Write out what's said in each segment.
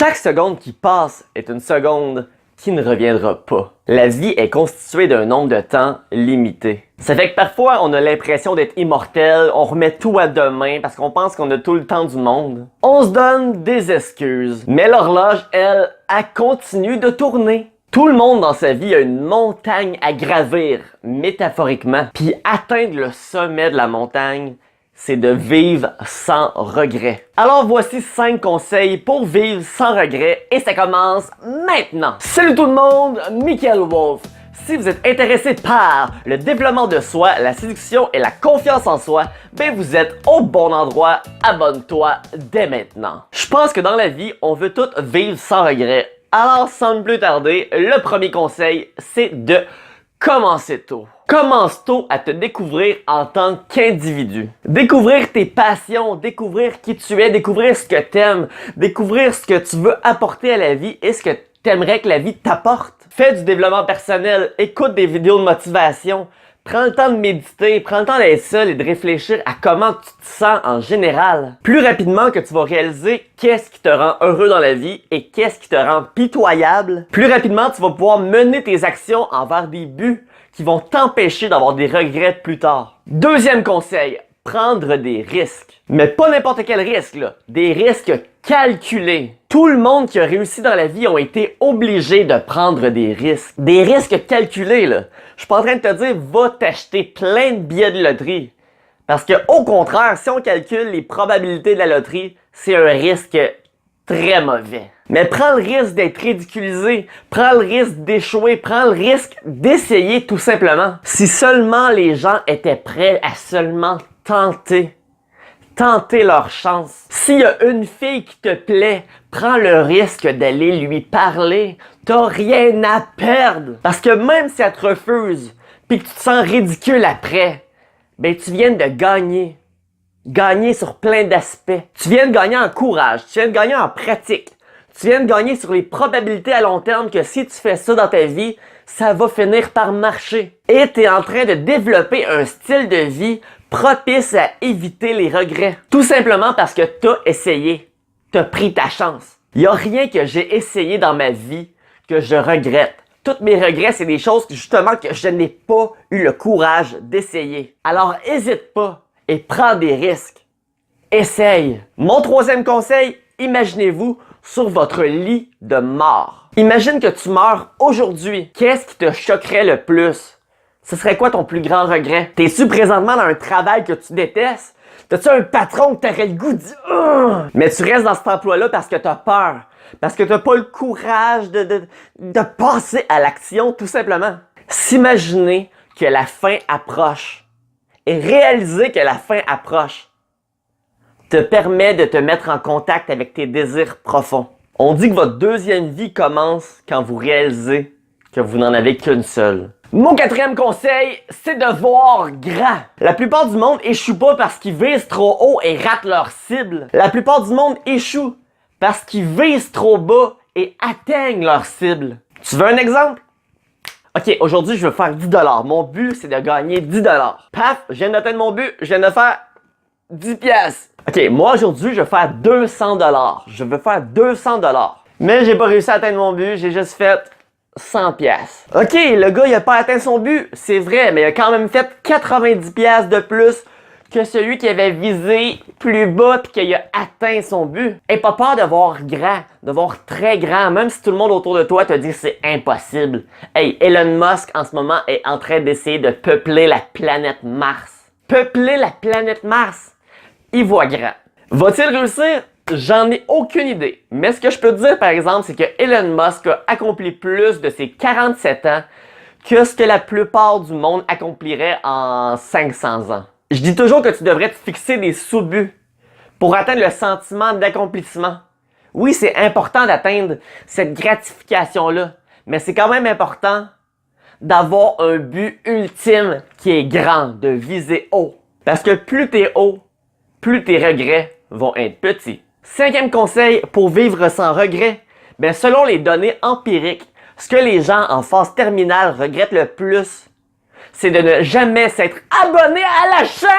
Chaque seconde qui passe est une seconde qui ne reviendra pas. La vie est constituée d'un nombre de temps limité. Ça fait que parfois on a l'impression d'être immortel, on remet tout à demain parce qu'on pense qu'on a tout le temps du monde. On se donne des excuses, mais l'horloge, elle continue de tourner. Tout le monde dans sa vie a une montagne à gravir, métaphoriquement. Puis atteindre le sommet de la montagne, c'est de vivre sans regret. Alors voici 5 conseils pour vivre sans regret et ça commence maintenant. Salut tout le monde, Michael Wolf. Si vous êtes intéressé par le développement de soi, la séduction et la confiance en soi, ben vous êtes au bon endroit, abonne-toi dès maintenant. Je pense que dans la vie, on veut tous vivre sans regret. Alors sans plus tarder, le premier conseil, c'est de commencer tôt. Commence tôt à te découvrir en tant qu'individu. Découvrir tes passions, découvrir qui tu es, découvrir ce que t'aimes, découvrir ce que tu veux apporter à la vie et ce que t'aimerais que la vie t'apporte. Fais du développement personnel, écoute des vidéos de motivation, prends le temps de méditer, prends le temps d'être seul et de réfléchir à comment tu te sens en général. Plus rapidement que tu vas réaliser qu'est-ce qui te rend heureux dans la vie et qu'est-ce qui te rend pitoyable, plus rapidement tu vas pouvoir mener tes actions envers des buts qui vont t'empêcher d'avoir des regrets plus tard. Deuxième conseil, prendre des risques. Mais pas n'importe quel risque, là. Des risques calculés. Tout le monde qui a réussi dans la vie ont été obligés de prendre des risques. Des risques calculés, là. Je suis pas en train de te dire, va t'acheter plein de billets de loterie. Parce que, au contraire, si on calcule les probabilités de la loterie, c'est un risque très mauvais. Mais prends le risque d'être ridiculisé, prends le risque d'échouer, prends le risque d'essayer tout simplement. Si seulement les gens étaient prêts à seulement tenter leur chance. S'il y a une fille qui te plaît, prends le risque d'aller lui parler. T'as rien à perdre. Parce que même si elle te refuse, puis que tu te sens ridicule après, ben tu viens de gagner. Gagner sur plein d'aspects. Tu viens de gagner en courage, tu viens de gagner en pratique. Tu viens de gagner sur les probabilités à long terme que si tu fais ça dans ta vie, ça va finir par marcher. Et tu es en train de développer un style de vie propice à éviter les regrets. Tout simplement parce que tu as essayé. Tu as pris ta chance. Il n'y a rien que j'ai essayé dans ma vie que je regrette. Tous mes regrets, c'est des choses que justement que je n'ai pas eu le courage d'essayer. Alors hésite pas et prends des risques. Essaye. Mon troisième conseil, imaginez-vous sur votre lit de mort. Imagine que tu meurs aujourd'hui. Qu'est-ce qui te choquerait le plus? Ce serait quoi ton plus grand regret? T'es-tu présentement dans un travail que tu détestes? T'as-tu un patron que t'aurais le goût de dire « Mais tu restes dans cet emploi-là parce que t'as peur. Parce que t'as pas le courage de passer à l'action, tout simplement. » S'imaginer que la fin approche et réaliser que la fin approche te permet de te mettre en contact avec tes désirs profonds. On dit que votre deuxième vie commence quand vous réalisez que vous n'en avez qu'une seule. Mon quatrième conseil, c'est de voir grand. La plupart du monde échoue pas parce qu'ils visent trop haut et ratent leur cible. La plupart du monde échoue parce qu'ils visent trop bas et atteignent leur cible. Tu veux un exemple? Ok, aujourd'hui, je veux faire 10$. Mon but, c'est de gagner 10$. Paf, je viens d'atteindre mon but, je viens de faire 10 pièces. Ok, moi aujourd'hui, je veux faire 200$. Je veux faire 200$. Mais j'ai pas réussi à atteindre mon but, j'ai juste fait 100 pièces. Ok, le gars, il a pas atteint son but, c'est vrai, mais il a quand même fait 90 pièces de plus que celui qui avait visé plus bas puis qu'il a atteint son but. Aie pas peur de voir grand, de voir très grand, même si tout le monde autour de toi te dit que c'est impossible. Hey, Elon Musk en ce moment est en train d'essayer de peupler la planète Mars. Peupler la planète Mars. Il voit grand. Va-t-il réussir? J'en ai aucune idée. Mais ce que je peux te dire par exemple, c'est que Elon Musk a accompli plus de ses 47 ans que ce que la plupart du monde accomplirait en 500 ans. Je dis toujours que tu devrais te fixer des sous-buts pour atteindre le sentiment d'accomplissement. Oui, c'est important d'atteindre cette gratification-là, mais c'est quand même important d'avoir un but ultime qui est grand, de viser haut. Parce que plus t'es haut, plus tes regrets vont être petits. Cinquième conseil pour vivre sans regret, ben selon les données empiriques, ce que les gens en phase terminale regrettent le plus, c'est de ne jamais s'être abonné à la chaîne.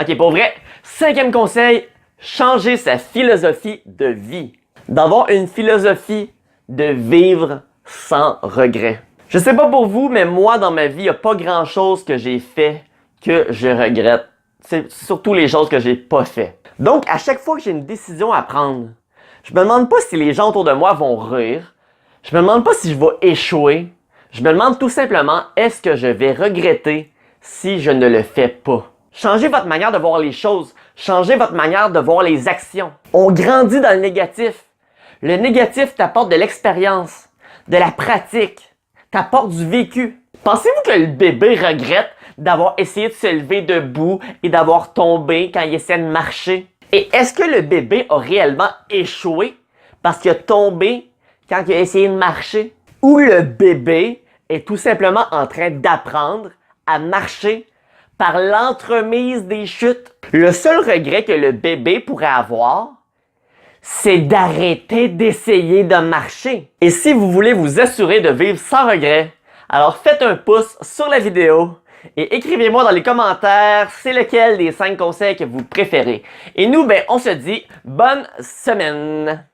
Ok, pour vrai, cinquième conseil, changer sa philosophie de vie, d'avoir une philosophie de vivre sans regret. Je sais pas pour vous, mais moi, dans ma vie, il n'y a pas grand-chose que j'ai fait que je regrette. C'est surtout les choses que j'ai pas fait. Donc, à chaque fois que j'ai une décision à prendre, je me demande pas si les gens autour de moi vont rire. Je me demande pas si je vais échouer. Je me demande tout simplement, est-ce que je vais regretter si je ne le fais pas? Changez votre manière de voir les choses. Changez votre manière de voir les actions. On grandit dans le négatif. Le négatif t'apporte de l'expérience, de la pratique, t'apporte du vécu. Pensez-vous que le bébé regrette d'avoir essayé de se lever debout et d'avoir tombé quand il essaie de marcher? Et est-ce que le bébé a réellement échoué parce qu'il a tombé quand il a essayé de marcher? Ou le bébé est tout simplement en train d'apprendre à marcher par l'entremise des chutes? Le seul regret que le bébé pourrait avoir, c'est d'arrêter d'essayer de marcher. Et si vous voulez vous assurer de vivre sans regret, alors faites un pouce sur la vidéo et écrivez-moi dans les commentaires c'est lequel des 5 conseils que vous préférez. Et nous, on se dit bonne semaine!